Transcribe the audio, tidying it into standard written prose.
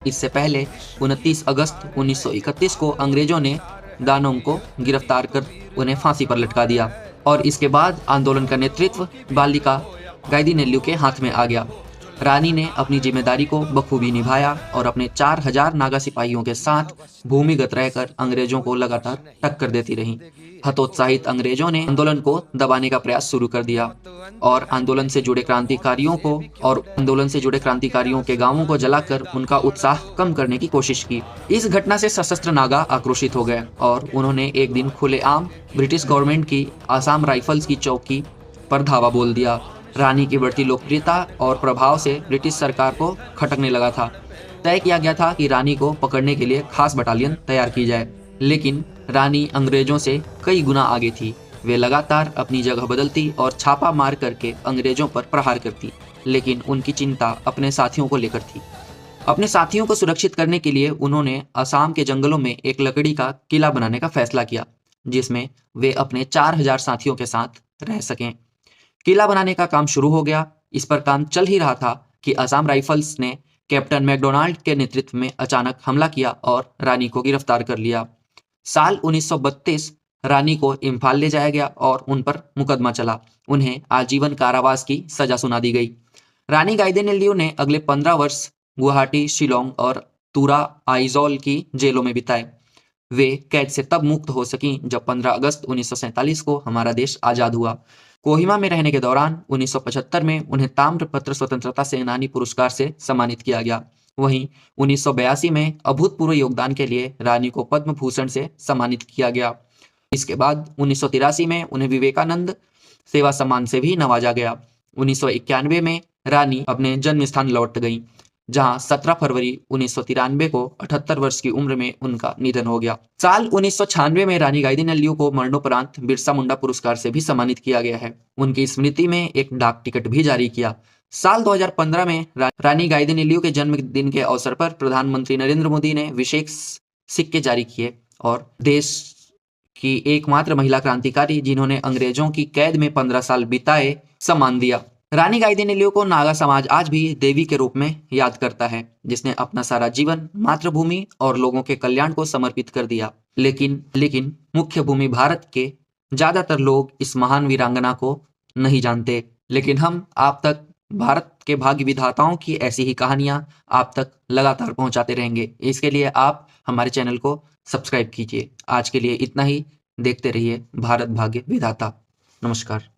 इससे पहले 29 अगस्त 1931 को अंग्रेजों ने दानोंग को गिरफ्तार कर उन्हें फांसी पर लटका दिया और इसके बाद आंदोलन का नेतृत्व बालिका गाइदिनेल्यू के हाथ में आ गया। रानी ने अपनी जिम्मेदारी को बखूबी निभाया और अपने 4000 नागा सिपाहियों के साथ भूमिगत रहकर अंग्रेजों को लगातार टक्कर देती रहीं। हतोत्साहित अंग्रेजों ने आंदोलन को दबाने का प्रयास शुरू कर दिया और आंदोलन से जुड़े क्रांतिकारियों के गांवों को जलाकर उनका उत्साह कम करने की कोशिश की। इस घटना से सशस्त्र नागा आक्रोशित हो गए और उन्होंने एक दिन खुलेआम ब्रिटिश गवर्नमेंट की आसाम राइफल्स की चौकी पर धावा बोल दिया। रानी की बढ़ती लोकप्रियता और प्रभाव से ब्रिटिश सरकार को खटकने लगा था। तय किया गया था कि रानी को पकड़ने के लिए खास बटालियन तैयार की जाए, लेकिन रानी अंग्रेजों से कई गुना आगे थी। वे लगातार अपनी जगह बदलती और छापा मार करके अंग्रेजों पर प्रहार करती, लेकिन उनकी चिंता अपने साथियों को लेकर थी। अपने साथियों को सुरक्षित करने के लिए उन्होंने असम के जंगलों में एक लकड़ी का किला बनाने का फैसला किया, जिसमें वे अपने 4000 साथियों के साथ रह सकें। किला बनाने का काम शुरू हो गया। इस पर काम चल ही रहा था कि असम राइफल्स ने कैप्टन मैकडोनाल्ड के नेतृत्व में अचानक हमला किया और रानी को गिरफ्तार कर लिया। साल 1932 रानी को इम्फाल ले जाया गया और उन पर मुकदमा चला। उन्हें आजीवन कारावास की सजा सुना दी गई। रानी गाइदिनेल्यू ने अगले 15 वर्ष गुवाहाटी, शिलोंग और तुरा आइजोल की जेलों में बिताए। वे कैद से तब मुक्त हो सकीं जब 15 अगस्त 1947 को हमारा देश आजाद हुआ। कोहिमा में रहने के दौरान 1975 में उन्हें ताम्रपत्र स्वतंत्रता सेनानी पुरस्कार से सम्मानित किया गया। वहीं 1982 में अभूतपूर्व योगदान के लिए रानी को पद्म भूषण से सम्मानित किया गया। इसके बाद 1983 में उन्हें विवेकानंद सेवा सम्मान से भी नवाजा गया। 1991 में रानी अपने जन्म स्थान लौट गईं, जहां 17 फरवरी 1993 को 78 वर्ष की उम्र में उनका निधन हो गया। साल 1996 में रानी गाइदिनेल्यू को मरणोपरांत बिरसा मुंडा पुरस्कार से भी सम्मानित किया गया है। उनकी स्मृति में एक डाक टिकट भी जारी किया। साल 2015 में रानी गाइदिनेल्यू के जन्मदिन के अवसर पर प्रधानमंत्री नरेंद्र मोदी ने विशेष सिक्के जारी किए और देश की एकमात्र महिला क्रांतिकारी जिन्होंने अंग्रेजों की कैद में 15 साल बिताए सम्मान दिया। रानी गाइदिनेल्यू को नागा समाज आज भी देवी के रूप में याद करता है, जिसने अपना सारा जीवन मातृभूमि और लोगों के कल्याण को समर्पित कर दिया। लेकिन मुख्य भूमि भारत के ज्यादातर लोग इस महान वीरांगना को नहीं जानते। लेकिन हम आप तक भारत के भाग्य विधाताओं की ऐसी ही कहानियां आप तक लगातार पहुंचाते रहेंगे। इसके लिए आप हमारे चैनल को सब्सक्राइब कीजिए। आज के लिए इतना ही। देखते रहिए भारत भाग्य विधाता। नमस्कार।